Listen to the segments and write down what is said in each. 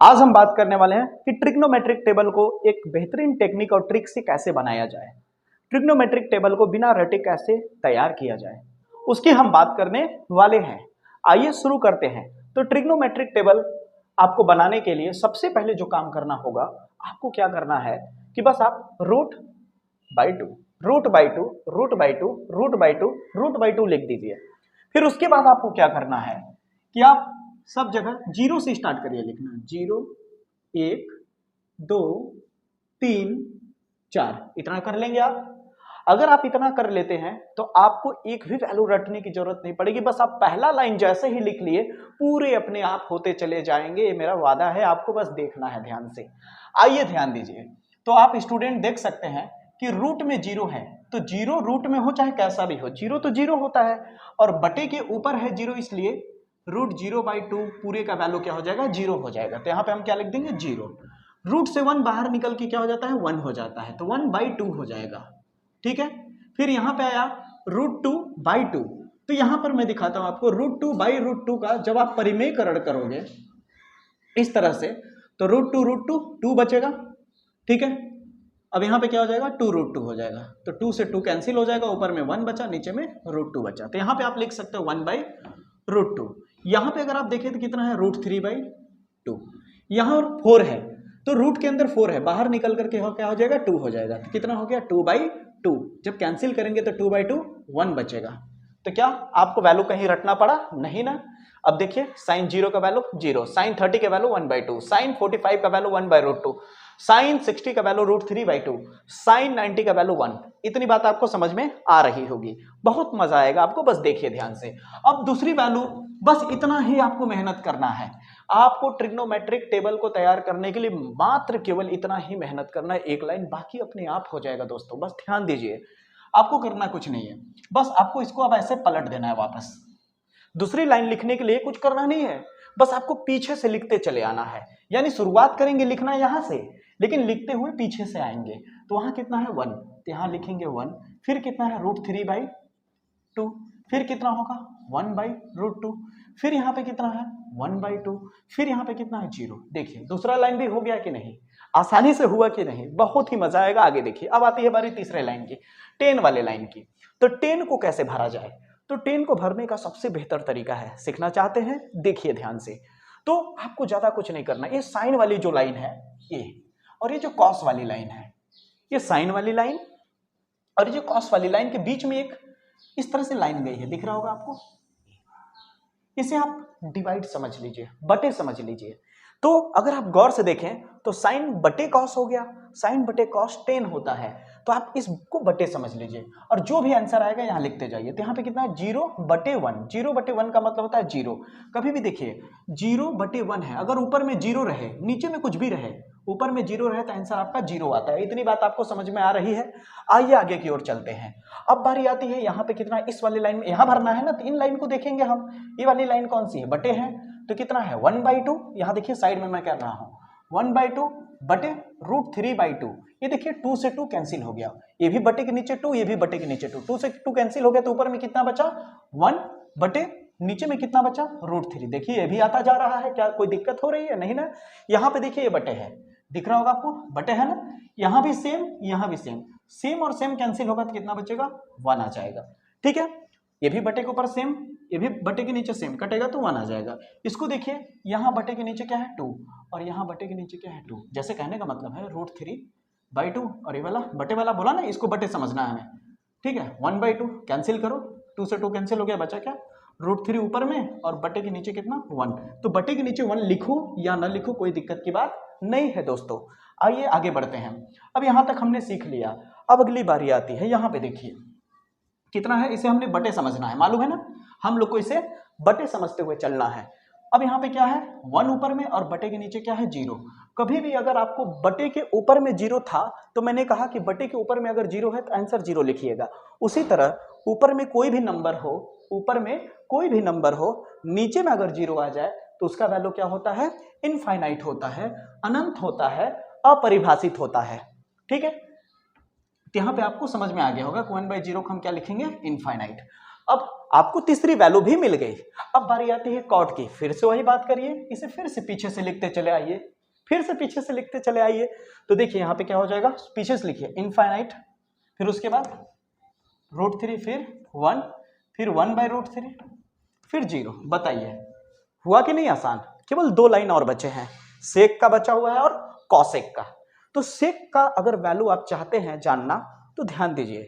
आज हम बात करने वाले हैं कि ट्रिग्नोमेट्रिक टेबल को एक बेहतरीन टेक्निक और ट्रिक से कैसे बनाया जाए। ट्रिग्नोमेट्रिक टेबल को बिना रटे कैसे तैयार किया जाए, उसकी हम बात करने वाले हैं। आइए शुरू करते हैं। तो ट्रिग्नोमेट्रिक टेबल आपको बनाने के लिए सबसे पहले जो काम करना होगा, आपको क्या करना है कि बस आप root by two, root by two, root by two, root by two, root by two लिख दीजिए। फिर उसके बाद आपको क्या करना है कि आप सब जगह जीरो से स्टार्ट करिए लिखना। जीरो, एक, दो, तीन, चार, इतना कर लेंगे आप। अगर आप इतना कर लेते हैं तो आपको एक भी वैल्यू रटने की जरूरत नहीं पड़ेगी। बस आप पहला लाइन जैसे ही लिख लिए, पूरे अपने आप होते चले जाएंगे। ये मेरा वादा है, आपको बस देखना है ध्यान से। आइए ध्यान दीजिए। तो आप स्टूडेंट देख सकते हैं कि रूट में जीरो है, तो जीरो रूट में हो चाहे कैसा भी हो, जीरो तो जीरो होता है और बटे के ऊपर है जीरो, इसलिए रूट जीरो बाई टू पूरे का वैल्यू क्या हो जाएगा, जीरो हो जाएगा। तो यहाँ पे हम क्या लिख देंगे, जीरो। रूट से वन बाहर निकल के क्या हो जाता है, वन हो जाता है, तो वन बाई टू हो जाएगा। ठीक है। फिर यहाँ पे आया रूट टू बाई टू, तो यहाँ पर मैं दिखाता हूं आपको root two by root two का जब आप परिमेयकरण करोगे इस तरह से, तो रूट टू टू बचेगा। ठीक है। अब यहाँ पे क्या हो जाएगा, टू रूट टू हो जाएगा, तो टू से टू कैंसिल हो जाएगा, ऊपर में वन बचा, नीचे में रूट टू बचा। तो यहाँ पे आप लिख सकते हो वन बाई रूट टू। यहाँ पे अगर आप देखें तो कितना है, रूट थ्री बाई टू। यहाँ फोर है, तो रूट के अंदर फोर है, बाहर निकल करके क्या हो जाएगा, टू हो जाएगा। तो कितना हो गया, टू बाई टू। जब कैंसिल करेंगे तो टू बाई टू वन बचेगा। तो क्या आपको वैल्यू कहीं रटना पड़ा, नहीं ना। अब देखिए, साइन जीरो का वैल्यू जीरो, साइन 30 का value one by two, sine 45 का value one by root two, sine 60 का value root three by two, sine 90 का वैल्यू वन। इतनी बात आपको समझ में आ रही होगी, बहुत मजा आएगा आपको, बस देखिए ध्यान से। अब दूसरी वैल्यू, बस इतना ही आपको मेहनत करना है। आपको ट्रिग्नोमेट्रिक टेबल को तैयार करने के लिए मात्र केवल इतना ही मेहनत करना है, एक लाइन, बाकी अपने आप हो जाएगा दोस्तों। बस ध्यान दीजिए, आपको करना कुछ नहीं है, बस आपको इसको अब ऐसे पलट देना है वापस। दूसरी लाइन लिखने के लिए कुछ करना नहीं है, बस आपको पीछे से लिखते चले आना है। यानी शुरुआत करेंगे लिखना यहां से, लेकिन लिखते हुए पीछे से आएंगे। तो वहां कितना है, वन, तो यहां लिखेंगे वन। फिर कितना है, रूट थ्री बाई टू। फिर कितना होगा, वन बाई रूट टू। फिर यहाँ पे कितना है, वन बाई टू। फिर यहाँ पे कितना है, जीरो। देखिए दूसरा लाइन भी हो गया कि नहीं, आसानी से हुआ कि नहीं, बहुत ही मजा आएगा। आगे देखिए, अब आती है बारी तीसरे लाइन की, टेन वाले लाइन की। तो टेन को कैसे भरा जाए, तो टेन को भरने का सबसे बेहतर तरीका है, सीखना चाहते हैं, देखिए ध्यान से। तो आपको ज्यादा कुछ नहीं करना, ये साइन वाली जो लाइन है ये, और ये जो कॉस वाली लाइन है, ये साइन वाली लाइन और ये कॉस वाली लाइन के बीच में एक इस तरह से लाइन गई है, दिख रहा होगा आपको। इसे आप डिवाइड समझ लीजिए, बटे समझ लीजिए। तो अगर आप गौर से देखें तो साइन बटे कॉस हो गया, साइन बटे कॉस 10 होता है, तो आप इसको बटे समझ लीजिए और जो भी आंसर आएगा यहां लिखते जाइए। तो यहाँ पे कितना है, जीरो बटे वन। जीरो बटे वन का मतलब होता है जीरो। कभी भी देखिए, जीरो बटे वन है, अगर ऊपर में जीरो रहे, नीचे में कुछ भी रहे, ऊपर में जीरो रहे तो आंसर आपका जीरो आता है। इतनी बात आपको समझ में आ रही है। आइए आगे की ओर चलते हैं। अब बारी आती है यहाँ पे कितना, इस वाली लाइन में यहां भरना है ना, तो इन लाइन को देखेंगे हम। ये वाली लाइन कौन सी है, बटे है, तो कितना है, वन बाई टू। यहां देखिए साइड में मैं कर रहा हूं, वन बाई टू बटे रूट थ्री बाई टू। ये देखिए टू से टू कैंसिल हो गया, ये भी बटे के नीचे टू, ये भी बटे के नीचे टू, टू से टू कैंसिल हो गया, तो ऊपर में कितना बचा, वन बटे नीचे में कितना बचा, रूट थ्री। देखिए ये भी आता जा रहा है, क्या कोई दिक्कत हो रही है, नहीं ना। यहाँ पे देखिए ये बटे है, दिख रहा होगा आपको, बटे है ना। यहाँ भी सेम, यहाँ भी सेम, सेम और सेम कैंसिल होगा तो कितना बचेगा, वन आ जाएगा। ठीक है। ये भी बटे के ऊपर सेम, ये भी बटे के नीचे सेम, कटेगा तो वन आ जाएगा। इसको देखिए, यहाँ बटे के नीचे क्या है, टू, और यहाँ बटे के नीचे क्या है, टू। जैसे कहने का मतलब है रूट थ्री बाई टू, और ये वाला बटे वाला बोला ना, इसको बटे समझना है हमें। ठीक है, वन बाई टू कैंसिल करो, टू से टू कैंसिल हो गया, बचा क्या, रूट थ्री ऊपर में और बटे के नीचे कितना, वन। तो बटे के नीचे वन लिखो या ना लिखो कोई दिक्कत की बात नहीं है दोस्तों। आइए आगे बढ़ते हैं। अब यहां तक हमने सीख लिया, अब अगली बारी आती है। यहां पे देखिए कितना है, इसे हमने बटे समझना है, मालूम है ना, हम लोग को इसे बटे समझते हुए चलना है। अब यहाँ पे क्या है, वन ऊपर में और बटे के नीचे क्या है, जीरो। कभी भी अगर आपको बटे के ऊपर में जीरो था तो मैंने कहा कि बटे के ऊपर में अगर जीरो है तो आंसर जीरो लिखिएगा। उसी तरह ऊपर में कोई भी नंबर हो, ऊपर में कोई भी नंबर हो, नीचे में अगर जीरो आ जाए तो उसका वैल्यू क्या होता है, इनफाइनाइट होता है, अनंत होता है, अपरिभाषित होता है। ठीक है, तो यहाँ पे आपको समझ में आ गया होगा, वन बाई जीरो को हम क्या लिखेंगे, इनफाइनाइट। अब आपको तीसरी वैल्यू भी मिल गई। अब बारी आती है कॉट की, फिर से वही बात करिए, इसे फिर से पीछे से लिखते चले आइए, फिर से पीछे से लिखते चले आइए। तो देखिए यहाँ पे क्या हो जाएगा, पीछे से लिखिए इनफाइनाइट, फिर उसके बाद √3, फिर 1, फिर 1/√3, फिर 0। बताइए हुआ कि नहीं आसान? केवल 2 लाइन और बचे हैं, सेक का बचा हुआ है और कॉसेक का। तो सेक का अगर वैल्यू आप चाहते हैं जानना तो ध्यान दीजिए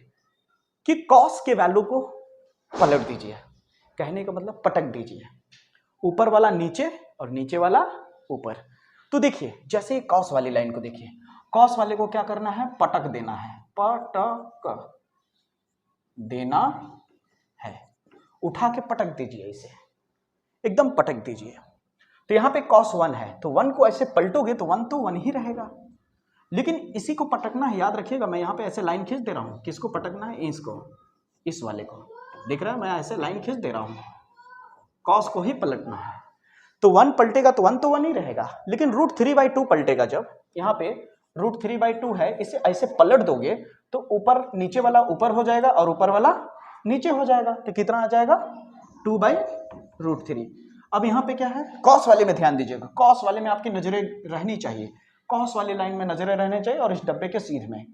कि कॉस के वैल्यू को पलट दीजिए, कहने का मतलब पटक दीजिए, ऊपर वाला नीचे और नीचे वाला ऊपर। तो देखिए जैसे कॉस वाली लाइन को देखिए, कॉस वाले को क्या करना है, पटक देना है, पटक देना है, उठा के पटक दीजिए, इसे एकदम पटक दीजिए। तो यहाँ पे cos 1 है तो 1 को ऐसे पलटोगे तो 1 तो 1 ही रहेगा, लेकिन इसी को पटकना है। याद रखिएगा मैं यहाँ पे ऐसे लाइन खींच दे रहा हूँ, किसको पटकना है, इसको, इस वाले को, दिख रहा है मैं ऐसे लाइन खींच दे रहा हूँ, cos को ही पलटना है। तो 1 पलटेगा तो 1 तो 1 ही रहेगा, लेकिन √3/2 पलटेगा। जब यहाँ पे √3/2 है, इसे ऐसे पलट दोगे तो ऊपर नीचे वाला ऊपर हो जाएगा और ऊपर वाला नीचे हो जाएगा, तो कितना आ जाएगा, 2/√3। अब यहाँ पे क्या है, कॉस वाले में ध्यान दीजिएगा, कॉस वाले में आपकी नजरें रहनी चाहिए, कॉस वाली लाइन में नजरें रहने चाहिए और इस डब्बे के सीध में,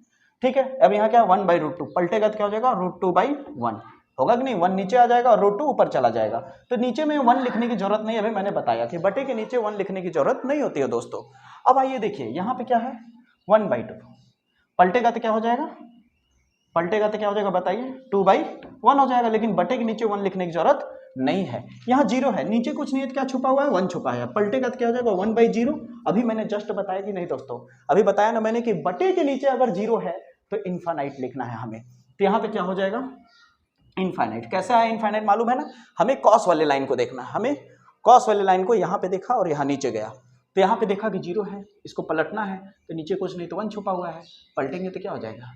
ठीक है। अब यहाँ क्या, 1/√2 पलटेगा तो क्या हो जाएगा, √2/1 होगा कि नहीं, 1 नीचे आ जाएगा और √2 ऊपर चला जाएगा। तो नीचे में 1 लिखने की जरूरत नहीं, अभी मैंने बताया कि बटे के नीचे 1 लिखने की जरूरत नहीं होती है दोस्तों। अब आइए देखिए यहाँ पे क्या है, 1/2 पलटेगा तो क्या हो जाएगा, पलटेगा तो क्या हो जाएगा बताइए, 2/1 हो जाएगा, लेकिन बटे के नीचे 1 लिखने की जरूरत नहीं है। यहाँ 0 है, नीचे कुछ नहीं है, क्या छुपा हुआ है, 1 छुपा है, पलटेगा तो क्या हो जाएगा, 1/0। अभी मैंने जस्ट बताया कि नहीं दोस्तों, अभी बताया ना मैंने कि बटे के नीचे अगर 0 है तो इनफाइनाइट लिखना है हमें। तो यहाँ पे क्या हो जाएगा, इनफाइनाइट। कैसे आया इनफाइनाइट मालूम है ना, हमें कॉस वाले लाइन को देखना है, हमें कॉस वाले लाइन को यहाँ पे देखा और यहाँ नीचे गया, तो यहाँ पे देखा कि 0 है, इसको पलटना है तो नीचे कुछ नहीं तो 1 छुपा हुआ है, पलटेंगे तो क्या हो जाएगा,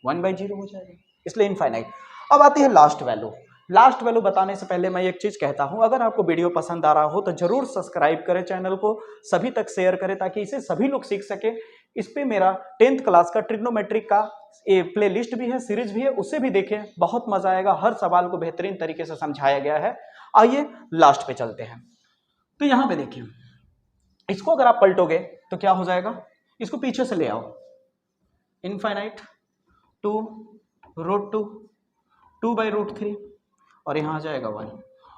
1/0 हो जाएगा, इसलिए इनफाइनाइट। अब आती है लास्ट वैल्यू। लास्ट वैल्यू बताने से पहले मैं एक चीज कहता हूं, अगर आपको वीडियो पसंद आ रहा हो तो जरूर सब्सक्राइब करें चैनल को, सभी तक शेयर करें ताकि इसे सभी लोग सीख सके। इस पे मेरा 10th क्लास का ट्रिग्नोमेट्रिक का प्ले लिस्ट भी है, सीरीज भी है, उसे भी देखें, बहुत मजा आएगा, हर सवाल को बेहतरीन तरीके से समझाया गया है। आइए लास्ट पे चलते हैं। तो यहाँ पे देखिए, इसको अगर आप पलटोगे तो क्या हो जाएगा, इसको पीछे से ले आओ, इनफाइनाइट टू √2 2/√3 और यहाँ आ जाएगा 1।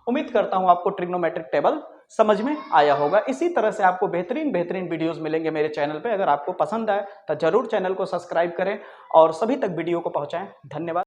उम्मीद करता हूँ आपको ट्रिग्नोमेट्रिक टेबल समझ में आया होगा। इसी तरह से आपको बेहतरीन वीडियोस मिलेंगे मेरे चैनल पे। अगर आपको पसंद आए तो जरूर चैनल को सब्सक्राइब करें और सभी तक वीडियो को पहुंचाएं। धन्यवाद।